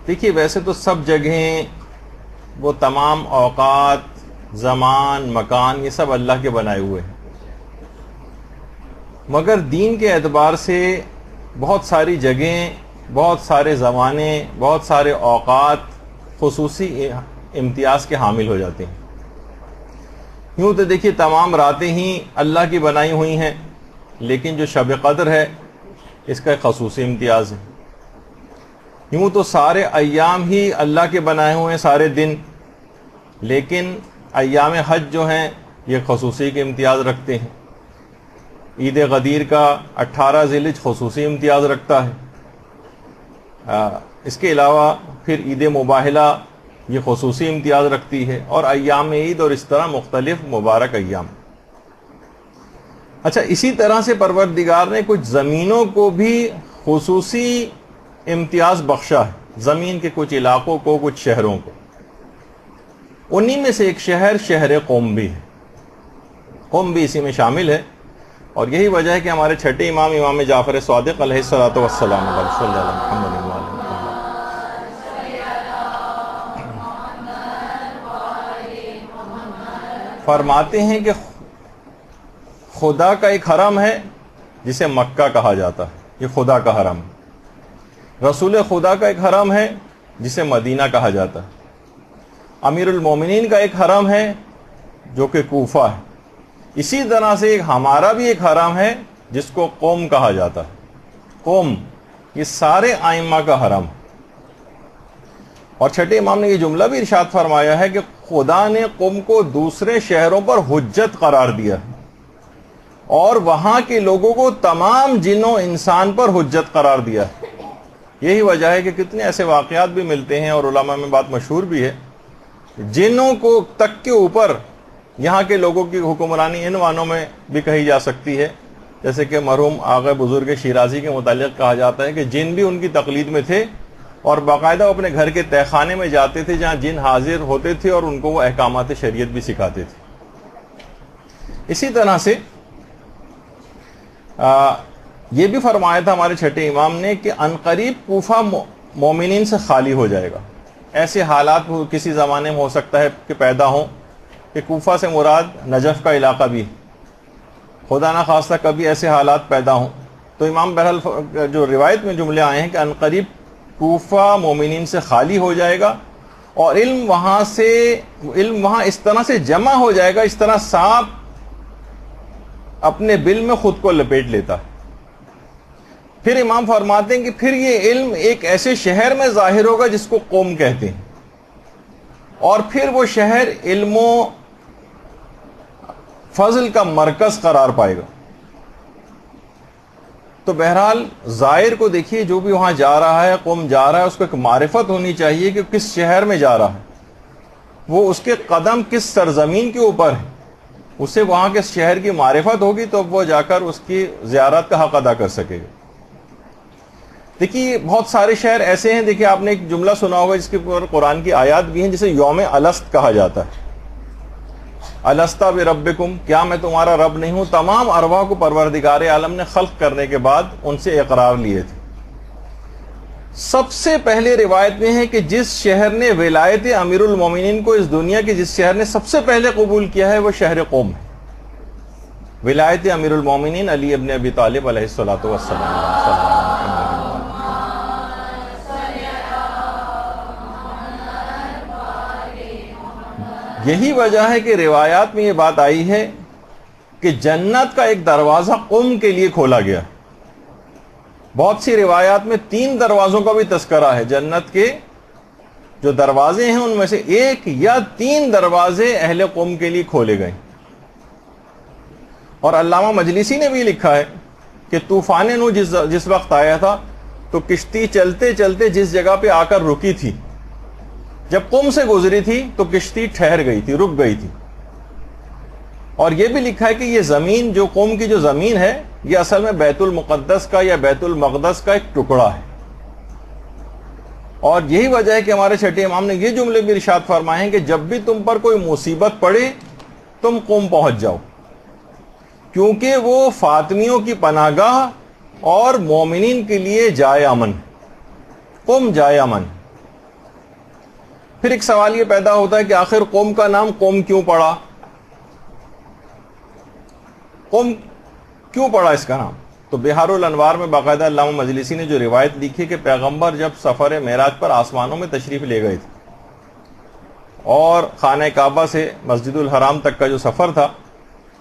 دیکھیے ویسے تو سب جگہیں وہ تمام اوقات، زمان، مکان، یہ سب اللہ کے بنائے ہوئے ہیں، مگر دین کے اعتبار سے بہت ساری جگہیں، بہت سارے زمانے، بہت سارے اوقات خصوصی امتیاز کے حامل ہو جاتے ہیں۔ یوں تو دیکھیے تمام راتیں ہی اللہ کی بنائی ہوئی ہیں، لیکن جو شب قدر ہے اس کا ایک خصوصی امتیاز ہے۔ یوں تو سارے ایام ہی اللہ کے بنائے ہوئے ہیں، سارے دن، لیکن ایام حج جو ہیں یہ خصوصی کے امتیاز رکھتے ہیں۔ عید غدیر کا 18 ذی الحجہ خصوصی امتیاز رکھتا ہے۔ اس کے علاوہ پھر عید مباہلہ یہ خصوصی امتیاز رکھتی ہے، اور ایام عید اور اس طرح مختلف مبارک ایام۔ اچھا، اسی طرح سے پروردگار نے کچھ زمینوں کو بھی خصوصی امتیاز بخشا ہے، زمین کے کچھ علاقوں کو، کچھ شہروں کو۔ انہی میں سے ایک شہر قم بھی ہے، قم بھی اسی میں شامل ہے، اور یہی وجہ ہے کہ ہمارے چھٹے امام جعفر صادق علیہ الصلوۃ والسلام فرماتے ہیں کہ خدا کا ایک حرم ہے جسے مکہ کہا جاتا ہے، یہ خدا کا حرم ہے۔ رسول خدا کا ایک حرم ہے جسے مدینہ کہا جاتا ہے۔ امیر المومنین کا ایک حرم ہے جو کہ کوفہ ہے۔ اسی طرح سے ہمارا بھی ایک حرم ہے جس کو قم کہا جاتا ہے۔ قم یہ سارے ائمہ کا حرم۔ اور چھٹے امام نے یہ جملہ بھی ارشاد فرمایا ہے کہ خدا نے قم کو دوسرے شہروں پر حجت قرار دیا ہے، اور وہاں کے لوگوں کو تمام جن و انسان پر حجت قرار دیا ہے۔ یہی وجہ ہے کہ کتنے ایسے واقعات بھی ملتے ہیں، اور علماء میں بات مشہور بھی ہے، جنوں کو تک کے اوپر یہاں کے لوگوں کی حکمرانی ان معنوں میں بھی کہی جا سکتی ہے، جیسے کہ مرحوم آغا بزرگ شیرازی کے متعلق کہا جاتا ہے کہ جن بھی ان کی تقلید میں تھے، اور باقاعدہ اپنے گھر کے تہہ خانے میں جاتے تھے جہاں جن حاضر ہوتے تھے، اور ان کو وہ احکامات شریعت بھی سکھاتے تھے۔ اسی طرح سے یہ بھی فرمایا تھا ہمارے چھٹے امام نے کہ عنقریب کوفہ مومنین سے خالی ہو جائے گا۔ ایسے حالات کسی زمانے میں ہو سکتا ہے کہ پیدا ہوں کہ کوفہ سے مراد نجف کا علاقہ بھی، خدا نہ خواستہ کبھی ایسے حالات پیدا ہوں تو امام بہرحال جو روایت میں جملے آئے ہیں کہ عنقریب کوفہ مومنین سے خالی ہو جائے گا، اور علم وہاں اس طرح سے جمع ہو جائے گا، اس طرح سانپ اپنے بل میں خود کو لپیٹ لیتا ہے۔ پھر امام فرماتے ہیں کہ پھر یہ علم ایک ایسے شہر میں ظاہر ہوگا جس کو قوم کہتے ہیں، اور پھر وہ شہر علم و فضل کا مرکز قرار پائے گا۔ تو بہرحال زائر کو دیکھیے، جو بھی وہاں جا رہا ہے، قوم جا رہا ہے، اس کو ایک معرفت ہونی چاہیے کہ کس شہر میں جا رہا ہے، وہ اس کے قدم کس سرزمین کے اوپر ہے، اسے وہاں کے شہر کی معرفت ہوگی تو وہ جا کر اس کی زیارت کا حق ادا کر سکے گا۔ دیکھیے بہت سارے شہر ایسے ہیں، دیکھیے آپ نے ایک جملہ سنا ہوگا جس کے اوپر قرآن کی آیات بھی ہیں، جسے یوم الست کہا جاتا ہے۔ الست بربکم، کیا میں تمہارا رب نہیں ہوں؟ تمام ارواح کو پروردگار عالم نے خلق کرنے کے بعد ان سے اقرار لیے تھے۔ سب سے پہلے روایت میں ہے کہ جس شہر نے ولایت امیر المومنین کو اس دنیا کے جس شہر نے سب سے پہلے قبول کیا ہے وہ شہر قوم ہے۔ ولایت امیر المومنین علی ابن ابی طالب علیہ الصلوۃ والسلام۔ یہی وجہ ہے کہ روایات میں یہ بات آئی ہے کہ جنت کا ایک دروازہ قم کے لیے کھولا گیا۔ بہت سی روایات میں 3 دروازوں کا بھی تذکرہ ہے۔ جنت کے جو دروازے ہیں ان میں سے 1 یا 3 دروازے اہل قم کے لیے کھولے گئے۔ اور علامہ مجلسی نے بھی لکھا ہے کہ طوفان نوح جس وقت آیا تھا تو کشتی چلتے چلتے جس جگہ پہ آ کر رکی تھی، جب قم سے گزری تھی تو کشتی ٹھہر گئی تھی، رک گئی تھی۔ اور یہ بھی لکھا ہے کہ یہ زمین، جو قوم کی جو زمین ہے، یہ اصل میں بیت المقدس کا یا بیت المقدس کا ایک ٹکڑا ہے۔ اور یہی وجہ ہے کہ ہمارے چھٹے امام نے یہ جملے بھی ارشاد فرمائے ہیں کہ جب بھی تم پر کوئی مصیبت پڑے تم قم پہنچ جاؤ، کیونکہ وہ فاطمیوں کی پناہ گاہ اور مومنین کے لیے جائے امن، قم جائے امن۔ پھر ایک سوال یہ پیدا ہوتا ہے کہ آخر قوم کا نام قوم کیوں پڑا؟ قوم کیوں پڑا اس کا نام؟ تو بہار الانوار میں باقاعدہ علامہ مجلسی نے جو روایت لکھی کہ پیغمبر جب سفر معراج پر آسمانوں میں تشریف لے گئے تھے اور خانہ کعبہ سے مسجد الحرام تک کا جو سفر تھا،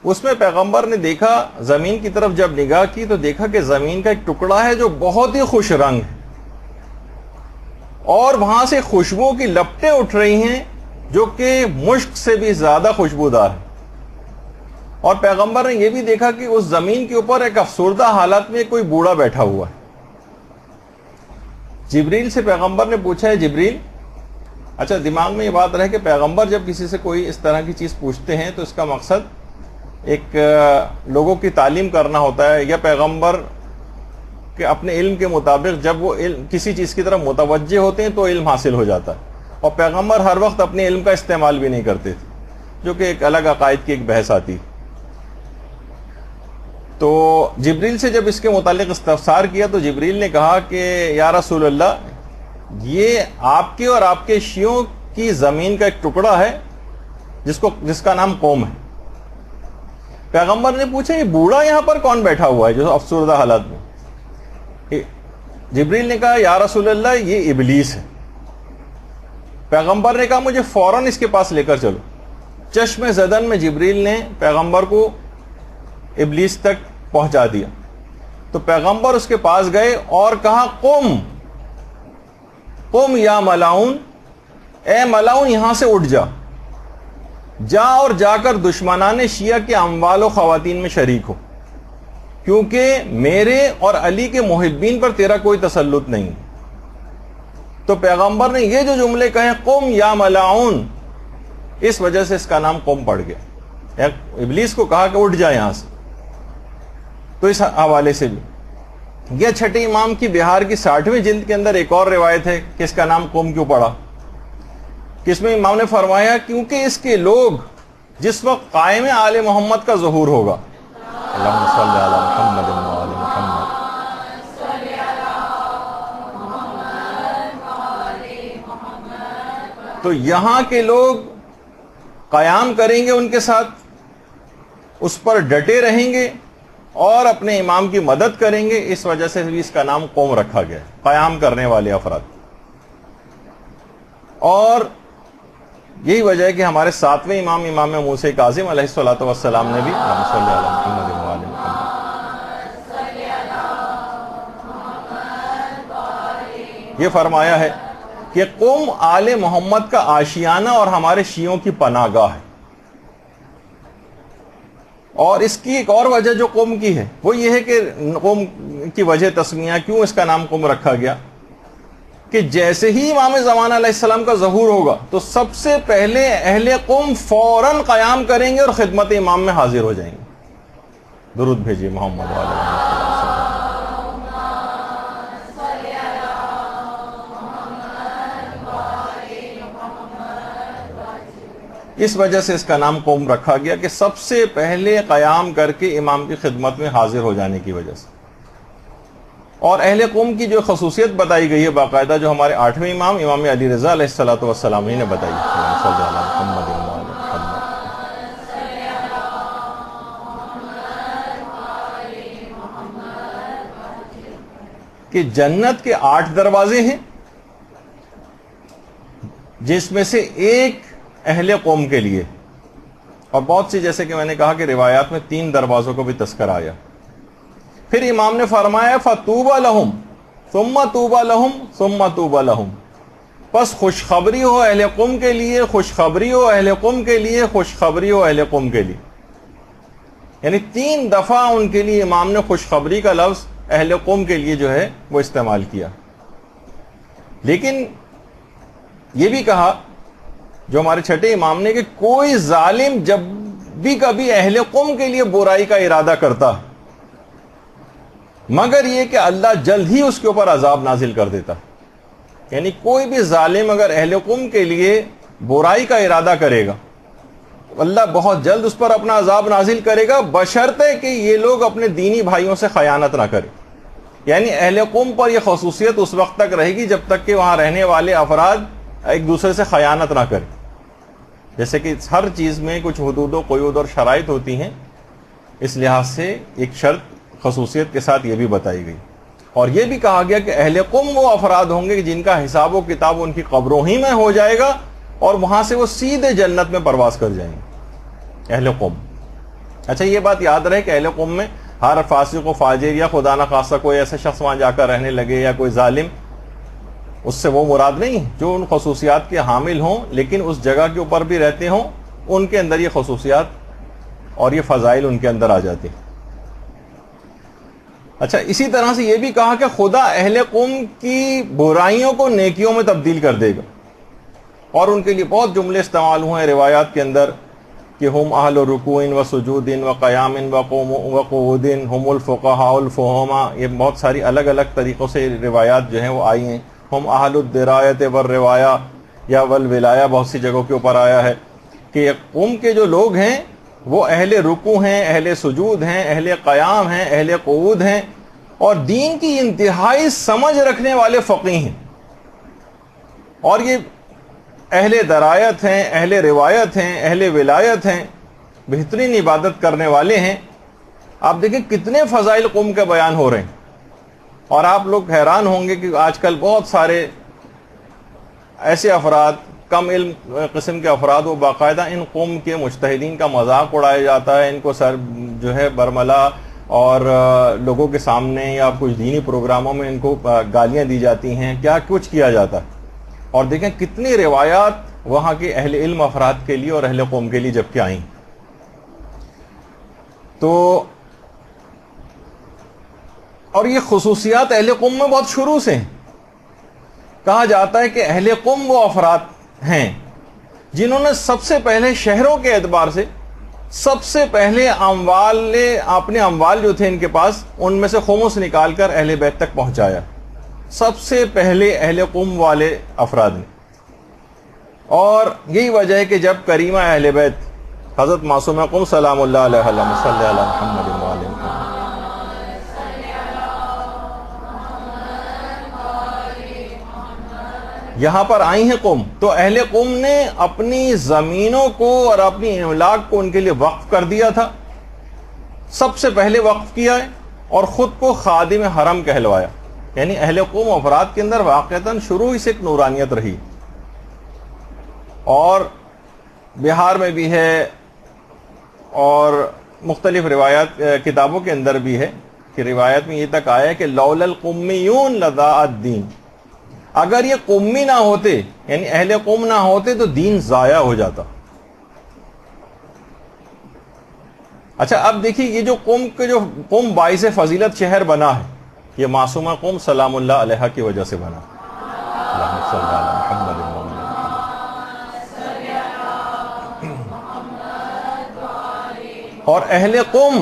اس میں پیغمبر نے دیکھا، زمین کی طرف جب نگاہ کی تو دیکھا کہ زمین کا ایک ٹکڑا ہے جو بہت ہی خوش رنگ ہے، اور وہاں سے خوشبوؤں کی لپٹیں اٹھ رہی ہیں جو کہ مشک سے بھی زیادہ خوشبودار ہے۔ اور پیغمبر نے یہ بھی دیکھا کہ اس زمین کے اوپر ایک افسردہ حالت میں کوئی بوڑھا بیٹھا ہوا ہے۔ جبریل سے پیغمبر نے پوچھا ہے جبریل، اچھا دماغ میں یہ بات رہے کہ پیغمبر جب کسی سے کوئی اس طرح کی چیز پوچھتے ہیں تو اس کا مقصد ایک لوگوں کی تعلیم کرنا ہوتا ہے، یا پیغمبر کہ اپنے علم کے مطابق جب وہ کسی چیز کی طرف متوجہ ہوتے ہیں تو علم حاصل ہو جاتا ہے، اور پیغمبر ہر وقت اپنے علم کا استعمال بھی نہیں کرتے تھے، جو کہ ایک الگ عقائد کی ایک بحث آتی۔ تو جبریل سے جب اس کے متعلق استفسار کیا تو جبریل نے کہا کہ یا رسول اللہ، یہ آپ کے اور آپ کے شیعوں کی زمین کا ایک ٹکڑا ہے جس کا نام قوم ہے۔ پیغمبر نے پوچھا یہ بوڑھا یہاں پر کون بیٹھا ہوا ہے جو افسردہ حالت میں؟ جبریل نے کہا یا رسول اللہ یہ ابلیس ہے۔ پیغمبر نے کہا مجھے فوراً اس کے پاس لے کر چلو۔ چشم زدن میں جبریل نے پیغمبر کو ابلیس تک پہنچا دیا، تو پیغمبر اس کے پاس گئے اور کہا قم قم یا ملاؤن، اے ملاؤن یہاں سے اٹھ جا، جا اور جا کر دشمنان شیعہ کے اموال و خواتین میں شریک ہو، کیونکہ میرے اور علی کے محبین پر تیرا کوئی تسلط نہیں۔ تو پیغمبر نے یہ جو جملے کہے قم یا ملاؤن، اس وجہ سے اس کا نام قوم پڑ گیا۔ ابلیس کو کہا کہ اٹھ جا یہاں سے۔ تو اس حوالے سے بھی یہ چھٹے امام کی بہار کی 60ویں جلد کے اندر ایک اور روایت ہے کہ اس کا نام قوم کیوں پڑا، کہ اس میں امام نے فرمایا کیونکہ اس کے لوگ جس وقت قائم آل محمد کا ظہور ہوگا، اللہم صلی علی محمد و آل محمد، تو یہاں کے لوگ قیام کریں گے ان کے ساتھ، اس پر ڈٹے رہیں گے اور اپنے امام کی مدد کریں گے، اس وجہ سے بھی اس کا نام قوم رکھا گیا، قیام کرنے والے افراد۔ اور یہی وجہ ہے کہ ہمارے 7ویں امام امام موسیٰ کاظم علیہ الصلوۃ والسلام نے بھی صلی اللہ علیہ محمد یہ فرمایا ہے کہ قوم آل محمد کا آشیانہ اور ہمارے شیعوں کی پناہ گاہ ہے۔ اور اس کی ایک اور وجہ جو قوم کی ہے وہ یہ ہے کہ قوم کی وجہ تسمیہ کیوں اس کا نام قوم رکھا گیا، کہ جیسے ہی امام زمانہ علیہ السلام کا ظہور ہوگا تو سب سے پہلے اہل قوم فوراً قیام کریں گے اور خدمت امام میں حاضر ہو جائیں گے۔ درود بھیجیے محمد علیہ وسلم۔ اس وجہ سے اس کا نام قوم رکھا گیا کہ سب سے پہلے قیام کر کے امام کی خدمت میں حاضر ہو جانے کی وجہ سے۔ اور اہل قوم کی جو خصوصیت بتائی گئی ہے باقاعدہ جو ہمارے 8ویں امام امام علی رضا علیہ الصلوۃ والسلام نے بتائی، صلی اللہ علیہ محمد کہ جنت کے 8 دروازے ہیں، جس میں سے ایک اہل قوم کے لیے، اور بہت سی جیسے کہ میں نے کہا کہ روایات میں 3 دروازوں کو بھی تذکرہ آیا۔ پھر امام نے فرمایا فَطُوبَى لَهُمْ ثُمَّ طُوبَى لَهُمْ ثُمَّ طُوبَى لَهُمْ، پس خوشخبری ہو اہل قوم کے لیے، خوشخبری ہو اہل قوم کے لیے، خوشخبری ہو اہل قوم کے لیے، یعنی 3 دفعہ ان کے لیے امام نے خوشخبری کا لفظ اہل قوم کے لیے جو ہے وہ استعمال کیا۔ لیکن یہ بھی کہا جو ہمارے چھٹے امام نے کہ کوئی ظالم جب بھی کبھی اہل قوم کے لیے برائی کا ارادہ کرتا مگر یہ کہ اللہ جلد ہی اس کے اوپر عذاب نازل کر دیتا، یعنی کوئی بھی ظالم اگر اہل قوم کے لیے برائی کا ارادہ کرے گا اللہ بہت جلد اس پر اپنا عذاب نازل کرے گا، بشرطے کہ یہ لوگ اپنے دینی بھائیوں سے خیانت نہ کریں۔ یعنی اہل قوم پر یہ خصوصیت اس وقت تک رہے گی جب تک کہ وہاں رہنے والے افراد ایک دوسرے سے خیانت نہ کریں. جیسے کہ ہر چیز میں کچھ حدود و قیود اور شرائط ہوتی ہیں، اس لحاظ سے ایک شرط خصوصیت کے ساتھ یہ بھی بتائی گئی. اور یہ بھی کہا گیا کہ اہل قم وہ افراد ہوں گے جن کا حساب و کتاب ان کی قبروں ہی میں ہو جائے گا اور وہاں سے وہ سیدھے جنت میں پرواز کر جائیں گے. اہل قم. اچھا یہ بات یاد رہے کہ اہل قم میں ہر فاسق و فاجر یا خدا نہ خواستہ کوئی ایسا شخص وہاں جا کر رہنے لگے یا کوئی ظالم، اس سے وہ مراد نہیں. جو ان خصوصیات کے حامل ہوں لیکن اس جگہ کے اوپر بھی رہتے ہوں، ان کے اندر یہ خصوصیات اور یہ فضائل ان کے اندر آ جاتے ہیں. اچھا اسی طرح سے یہ بھی کہا کہ خدا اہل قم کی برائیوں کو نیکیوں میں تبدیل کر دے گا. اور ان کے لیے بہت جملے استعمال ہوئے ہیں روایات کے اندر کہ ہم اہل رکوع و سجود و قیام و قعود ہم الفقہاء الفہما. یہ بہت ساری الگ الگ طریقوں سے روایات جو ہیں وہ آئی ہیں. ہم اہل الدرایت والروایا یا والولایہ بہت سی جگہوں کے اوپر آیا ہے کہ قوم کے جو لوگ ہیں وہ اہل رکوع ہیں، اہل سجود ہیں، اہل قیام ہیں، اہل قعود ہیں اور دین کی انتہائی سمجھ رکھنے والے فقیہ ہیں. اور یہ اہل درایت ہیں، اہل روایت ہیں، اہل ولایت ہیں، بہترین عبادت کرنے والے ہیں. آپ دیکھیں کتنے فضائل قوم کے بیان ہو رہے ہیں. اور آپ لوگ حیران ہوں گے کہ آج کل بہت سارے ایسے افراد، کم علم قسم کے افراد، وہ باقاعدہ ان قوم کے مجتہدین کا مذاق اڑایا جاتا ہے، ان کو سر جو ہے برملا اور لوگوں کے سامنے یا کچھ دینی پروگراموں میں ان کو گالیاں دی جاتی ہیں، کیا کچھ کیا جاتا ہے. اور دیکھیں کتنی روایات وہاں کے اہل علم افراد کے لیے اور اہل قوم کے لیے جب کہ آئیں. تو اور یہ خصوصیات اہل قوم میں بہت شروع سے ہیں. کہا جاتا ہے کہ اہل قوم وہ افراد ہیں جنہوں نے سب سے پہلے شہروں کے اعتبار سے سب سے پہلے اپنے اموال جو تھے ان کے پاس ان میں سے خمس نکال کر اہل بیت تک پہنچایا. سب سے پہلے اہل قوم والے افراد نے. اور یہی وجہ ہے کہ جب کریمہ اہل بیت حضرت معصومہ قم سلام اللہ علیہ وسلم صلی اللہ محمد وعلیہ محمد یہاں پر آئی ہیں قوم، تو اہل قوم نے اپنی زمینوں کو اور اپنی املاک کو ان کے لیے وقف کر دیا تھا. سب سے پہلے وقف کیا ہے اور خود کو خادم حرم کہلوایا. یعنی اہل قوم افراد کے اندر واقعتاً شروع ہی سے ایک نورانیت رہی. اور بہار میں بھی ہے اور مختلف روایات کتابوں کے اندر بھی ہے کہ روایت میں یہ تک آیا ہے کہ لولا القمیون لضاع الدین. اگر یہ قمی نہ ہوتے یعنی اہل قوم نہ ہوتے تو دین ضائع ہو جاتا. اچھا اب دیکھیے یہ جو قوم باعث فضیلت شہر بنا ہے، یہ معصومہ قوم سلام اللہ علیہ کی وجہ سے بنا. اللہم صلی علی محمد اور اہل قوم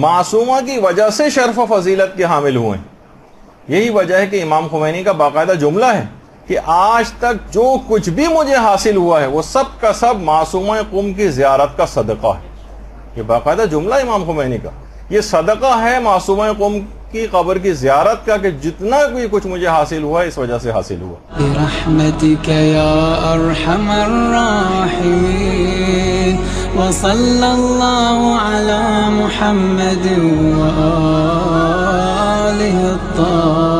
معصومہ کی وجہ سے شرف و فضیلت کے حامل ہوئے. یہی وجہ ہے کہ امام خمینی کا باقاعدہ جملہ ہے کہ آج تک جو کچھ بھی مجھے حاصل ہوا ہے وہ سب کا سب معصومہ قوم کی زیارت کا صدقہ ہے. یہ باقاعدہ جملہ امام خمینی کا، یہ صدقہ ہے معصومہ قوم کی قبر کی زیارت کا کہ جتنا بھی کچھ مجھے حاصل ہوا اس وجہ سے حاصل ہوا. برحمتک یا ارحم الراحمین وصلی اللہ علی محمد وآلہ الطاہرین.